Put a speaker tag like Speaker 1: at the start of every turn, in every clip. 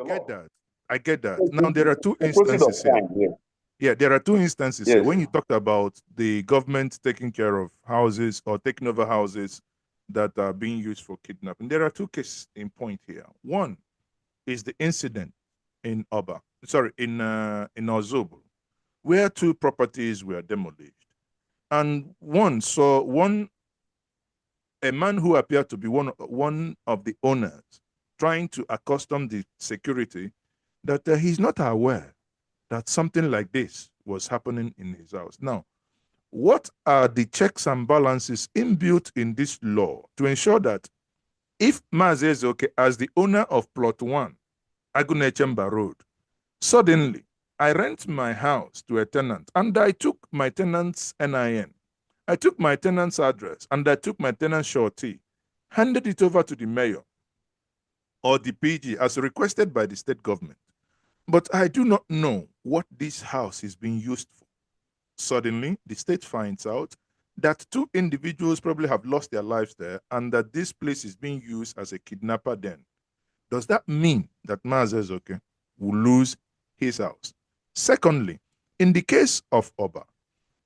Speaker 1: I get that. I get that. Now, there are two instances here. Yeah, there are two instances here. When you talked about the government taking care of houses or taking over houses that are being used for kidnapping, there are two cases in point here. One is the incident in Ozobo, where two properties were demolished. And a man who appeared to be one of the owners trying to accustom the security that he's not aware that something like this was happening in his house. Now, what are the checks and balances inbuilt in this law to ensure that if Mazi Ezeoke, as the owner of Plot 1, Agunechemba Road, suddenly I rent my house to a tenant and I took my tenant's NIN, I took my tenant's address, and I took my tenant's surety, handed it over to the mayor or the PG as requested by the state government, but I do not know what this house is being used for. Suddenly, the state finds out that two individuals probably have lost their lives there and that this place is being used as a kidnapper den. Does that mean that Mazi Ezeoke will lose his house? Secondly, in the case of Oba,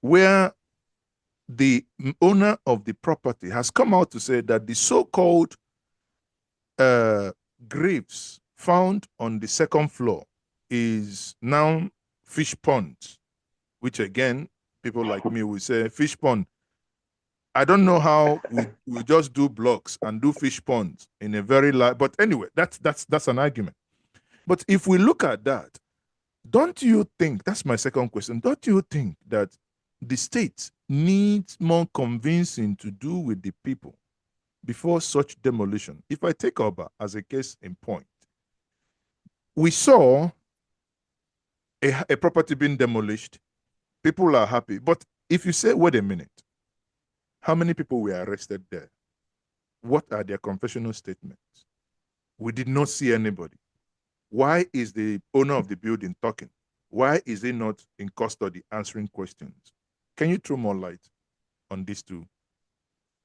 Speaker 1: where the owner of the property has come out to say that the so-called graves found on the second floor is now fish ponds, which again, people like me will say fish pond. I don't know how we just do blocks and do fish ponds in a very large, but anyway, that's an argument. But if we look at that, don't you think, that's my second question, don't you think that the state needs more convincing to do with the people before such demolition? If I take Oba as a case in point, we saw a property being demolished. People are happy. But if you say, wait a minute, how many people were arrested there? What are their confessional statements? We did not see anybody. Why is the owner of the building talking? Why is he not in custody answering questions? Can you throw more light on these two?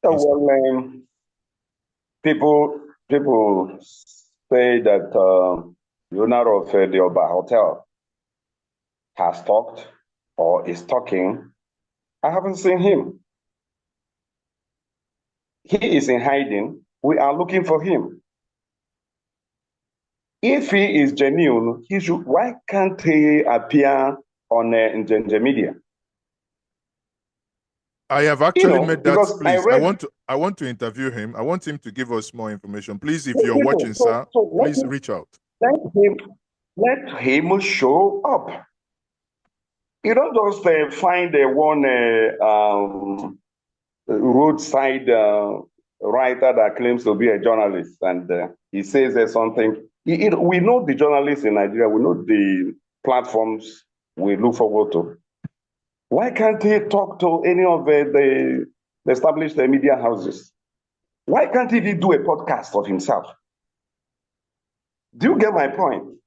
Speaker 2: Well, people say that the owner of the Oba Hotel has talked or is talking. I haven't seen him. He is in hiding. We are looking for him. If he is genuine, he should. Why can't he appear on in the media?
Speaker 1: I have actually made that. Please, I want to interview him. I want him to give us more information. Please, if you're watching, sir, please reach out.
Speaker 2: Let him show up. You don't just find one roadside writer that claims to be a journalist and he says there's something. We know the journalists in Nigeria. We know the platforms we look forward to. Why can't he talk to any of the established media houses? Why can't he do a podcast of himself? Do you get my point?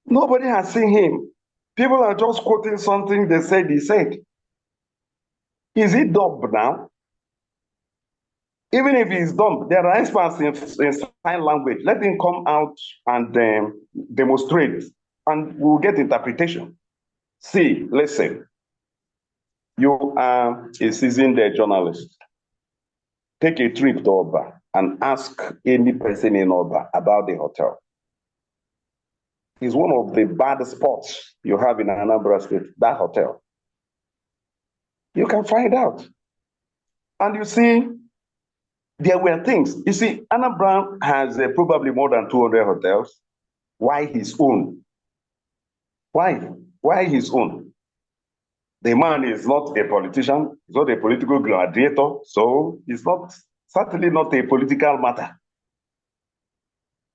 Speaker 2: Nobody has seen him. People are just quoting something they said he said. Is he dumb now? Even if he's dumb, there are experts in sign language. Let him come out and demonstrate, and we'll get interpretation. See, listen. You are a seasoned journalist. Take a trip to Oba and ask any person in Oba about the hotel. It's one of the bad spots you have in Anambra State, that hotel. You can find out. And you see, there were things. You see, Anambra has probably more than 200 hotels. Why his own? Why? Why his own? The man is not a politician, he's not a political gladiator, so it's not certainly not a political matter.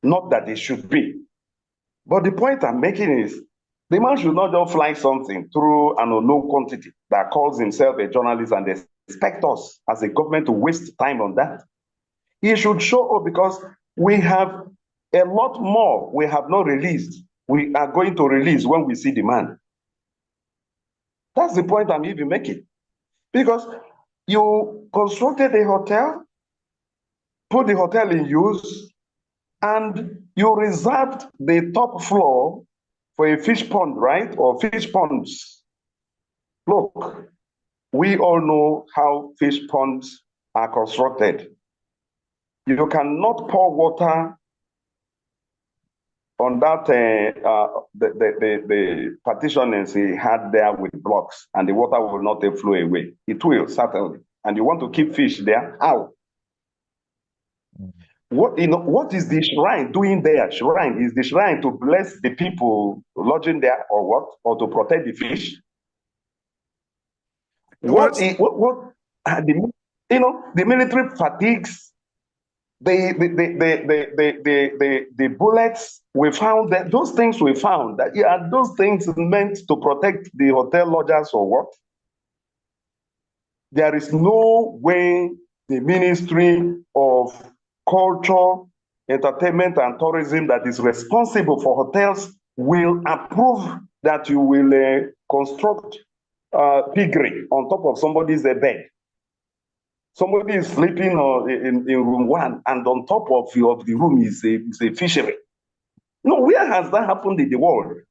Speaker 2: Not that it should be. But the point I'm making is the man should not just fly something through an unknown quantity that calls himself a journalist and expect us as a government to waste time on that. He should show up because we have a lot more we have not released. We are going to release when we see demand. That's the point I'm even making. Because you constructed a hotel, put the hotel in use, and you reserved the top floor for a fish pond, right? Or fish ponds. Look, we all know how fish ponds are constructed. You cannot pour water on that the partitionings he had there with blocks, and the water will not flow away. It will, certainly. And you want to keep fish there? How? What is the shrine doing there? Shrine is the shrine to bless the people lodging there, or what? Or to protect the fish? What are the military fatigues, the bullets we found, that those things we found, that are those things meant to protect the hotel lodgers or what? There is no way the Ministry of Culture, Entertainment and Tourism that is responsible for hotels will approve that you will construct piggery on top of somebody's bed. Somebody is sleeping in room 1, and on top of the room is a fishery. No, where has that happened in the world?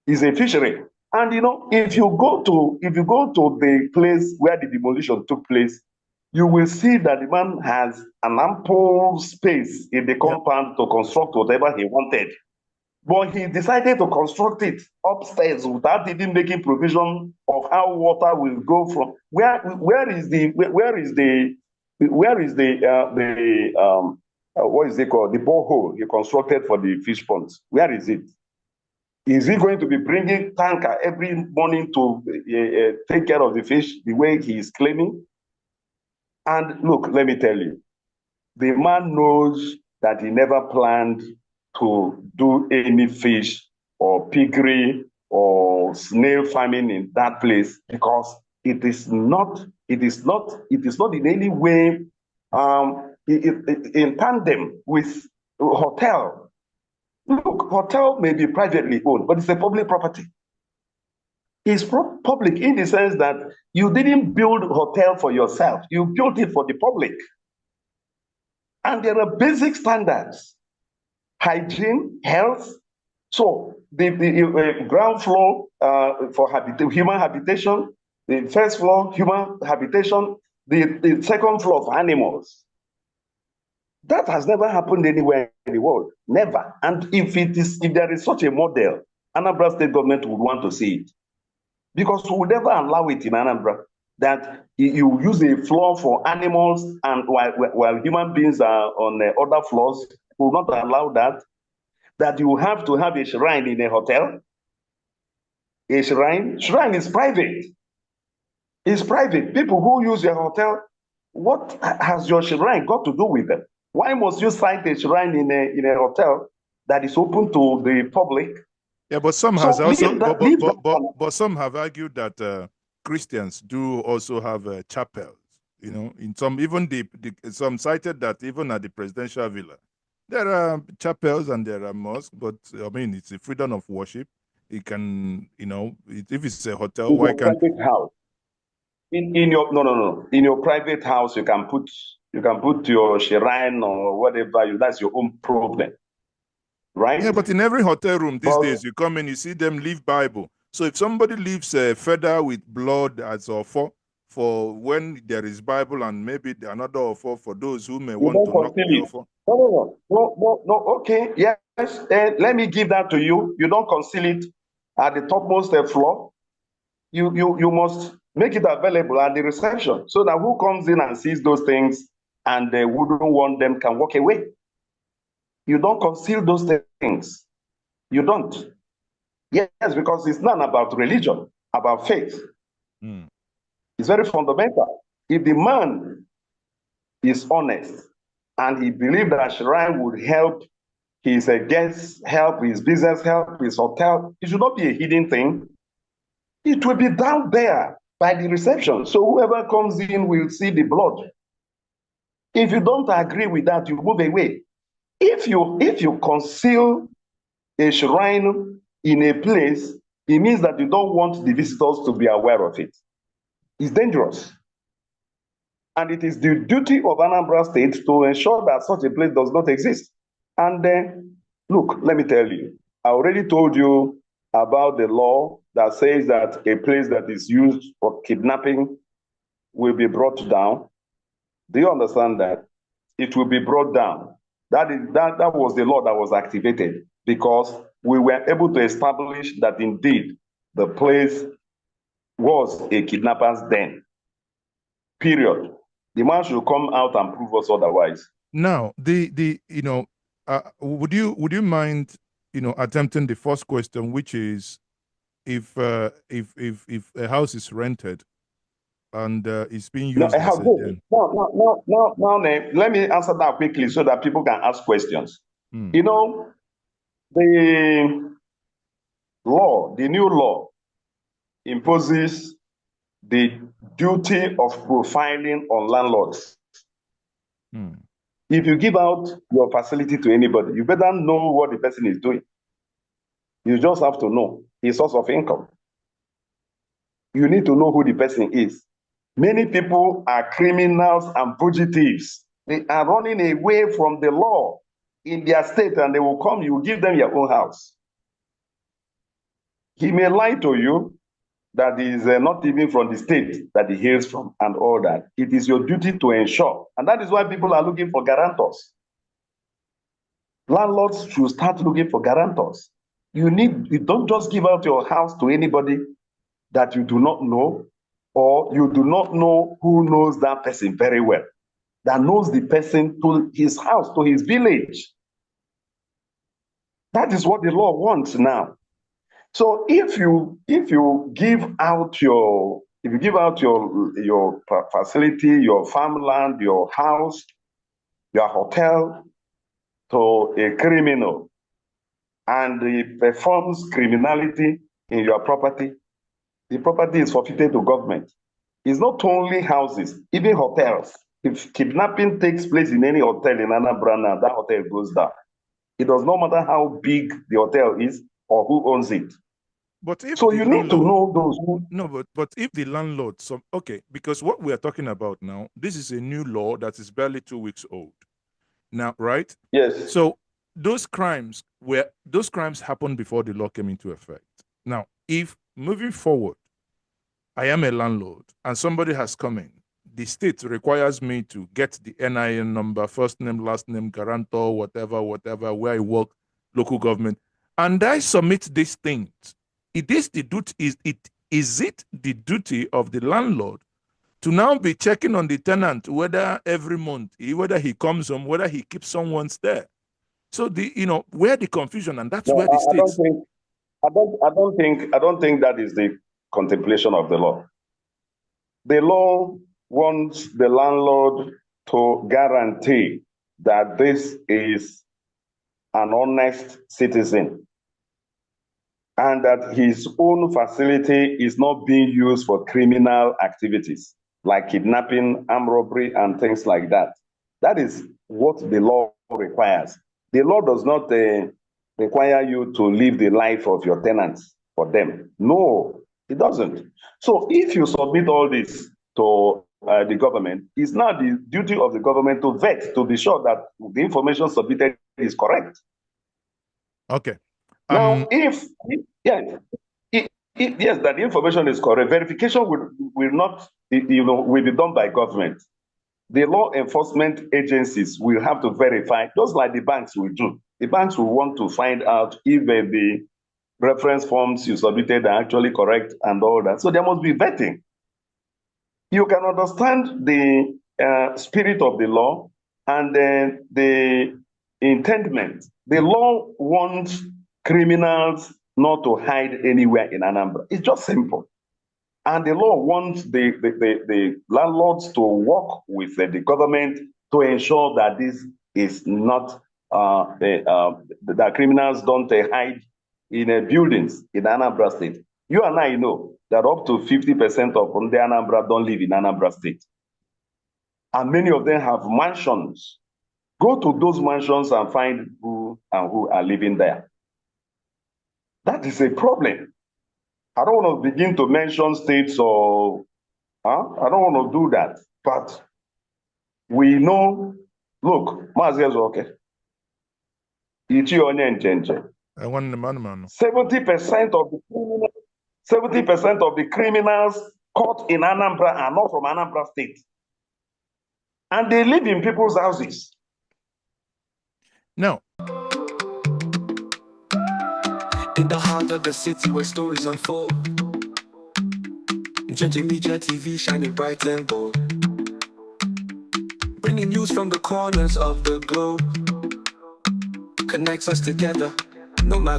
Speaker 2: Is a fishery. And if you go to the place where the demolition took place, you will see that the man has an ample space in the compound to construct whatever he wanted. But he decided to construct it upstairs without even making provision of how water will go from where is the what is it called, the borehole he constructed for the fish ponds? Where is it? Is he going to be bringing tanker every morning to take care of the fish the way he is claiming? And look, let me tell you, the man knows that he never planned to do any fish or piggery or snail farming in that place, because it is not in any way in tandem with hotel. Look, hotel may be privately owned, but it's a public property. It's public in the sense that you didn't build hotel for yourself, you built it for the public. And there are basic standards: hygiene, health. So the ground floor for human habitation, the first floor human habitation, the second floor for animals. That has never happened anywhere in the world, never. And if there is such a model, Anambra State government would want to see it, because we would never allow it in Anambra that you use a floor for animals, and while human beings are on other floors. We will not allow that. That you have to have a shrine in a hotel. A shrine is private. It's private. People who use your hotel, what has your shrine got to do with them? Why must you cite a shrine in a hotel that is open to the public?
Speaker 1: Yeah, but some some have argued that Christians do also have chapels. In some, even some cited that even at the presidential villa, there are chapels and there are mosques. But I mean, it's a freedom of worship. It can, if it's a hotel,
Speaker 2: in
Speaker 1: why
Speaker 2: your
Speaker 1: can't
Speaker 2: private house? In your no. In your private house, you can put your shrine or whatever. That's your own problem, right?
Speaker 1: Yeah, but in every hotel room these days, you come in, you see them leave Bible. So if somebody leaves a feather with blood as offer for when there is Bible, and maybe another offer for those who may want to knock the offer.
Speaker 2: No. Okay, yes. Let me give that to you. You don't conceal it at the topmost floor. You must make it available at the reception, so that who comes in and sees those things and wouldn't want them can walk away. You don't conceal those things. You don't. Yes, because it's not about religion, about faith. It's very fundamental. If the man is honest and he believes that shrine would help his guests, help his business, help his hotel, it should not be a hidden thing. It will be down there by the reception. So whoever comes in will see the blood. If you don't agree with that, you move away. If you conceal a shrine in a place, it means that you don't want the visitors to be aware of it. It's dangerous. And it is the duty of Anambra State to ensure that such a place does not exist. And then, look, let me tell you, I already told you about the law that says that a place that is used for kidnapping will be brought down. Do you understand that? It will be brought down. That was the law that was activated because we were able to establish that indeed the place was a kidnapper's den. Period. The man should come out and prove us otherwise.
Speaker 1: Now, would you mind, attempting the first question, which is if a house is rented and it's being
Speaker 2: No,
Speaker 1: used
Speaker 2: I
Speaker 1: as
Speaker 2: have
Speaker 1: a
Speaker 2: this.
Speaker 1: den?
Speaker 2: Now, let me answer that quickly so that people can ask questions. You know, the new law imposes the duty of profiling on landlords. If you give out your facility to anybody, you better know what the person is doing. You just have to know his source of income. You need to know who the person is. Many people are criminals and fugitives. They are running away from the law in their state, and they will come, you give them your own house. He may lie to you that is not even from the state that he hails from and all that. It is your duty to ensure. And that is why people are looking for guarantors. Landlords should start looking for guarantors. You don't just give out your house to anybody that you do not know, or you do not know who knows that person very well, that knows the person to his house, to his village. That is what the law wants now. So if you give out your facility, your farmland, your house, your hotel to a criminal, and he performs criminality in your property, the property is forfeited to government. It's not only houses, even hotels. If kidnapping takes place in any hotel in Anambra now, that hotel goes down. It does not matter how big the hotel is or who owns it.
Speaker 1: But if
Speaker 2: so you need to know those who...
Speaker 1: No, but if the landlord, okay, because what we are talking about now, this is a new law that is barely 2 weeks old now, right?
Speaker 2: Yes.
Speaker 1: So those crimes happened before the law came into effect. Now, if moving forward, I am a landlord and somebody has come in, the state requires me to get the NIN number, first name, last name, guarantor, whatever, where I work, local government, and I submit these things. Is it the duty of the landlord to now be checking on the tenant whether every month, whether he comes home, whether he keeps someone there? So where the confusion, and that's where the states...
Speaker 2: I don't think that is the contemplation of the law. The law wants the landlord to guarantee that this is an honest citizen and that his own facility is not being used for criminal activities like kidnapping, armed robbery, and things like that. That is what the law requires. The law does not require you to live the life of your tenants for them. No, it doesn't. So if you submit all this to the government, it's now the duty of the government to vet, to be sure that the information submitted is correct.
Speaker 1: Okay.
Speaker 2: Now, if that the information is correct, verification will not, will be done by government. The law enforcement agencies will have to verify, just like the banks will do. The banks will want to find out if the reference forms you submitted are actually correct and all that. So there must be vetting. You can understand the spirit of the law and then the intendment. The law wants criminals not to hide anywhere in Anambra. It's just simple. And the law wants the landlords to work with the government to ensure that this is not, that criminals don't hide in buildings in Anambra State. You and I know that up to 50% of the Anambra don't live in Anambra State. And many of them have mansions. Go to those mansions and find who are living there. That is a problem. I don't want to begin to mention states or, I don't want to do that. But we know, look, Mazi okay. Ichi onye njenje.
Speaker 1: Nwanne m anụmanụ.
Speaker 2: 70% of the criminals, 70% of the criminals caught in Anambra are not from Anambra State. And they live in people's houses.
Speaker 1: Now,
Speaker 3: in the heart of the city where stories unfold, Gentle Media TV shining bright and bold, bringing news from the corners of the globe, connects us together, no matter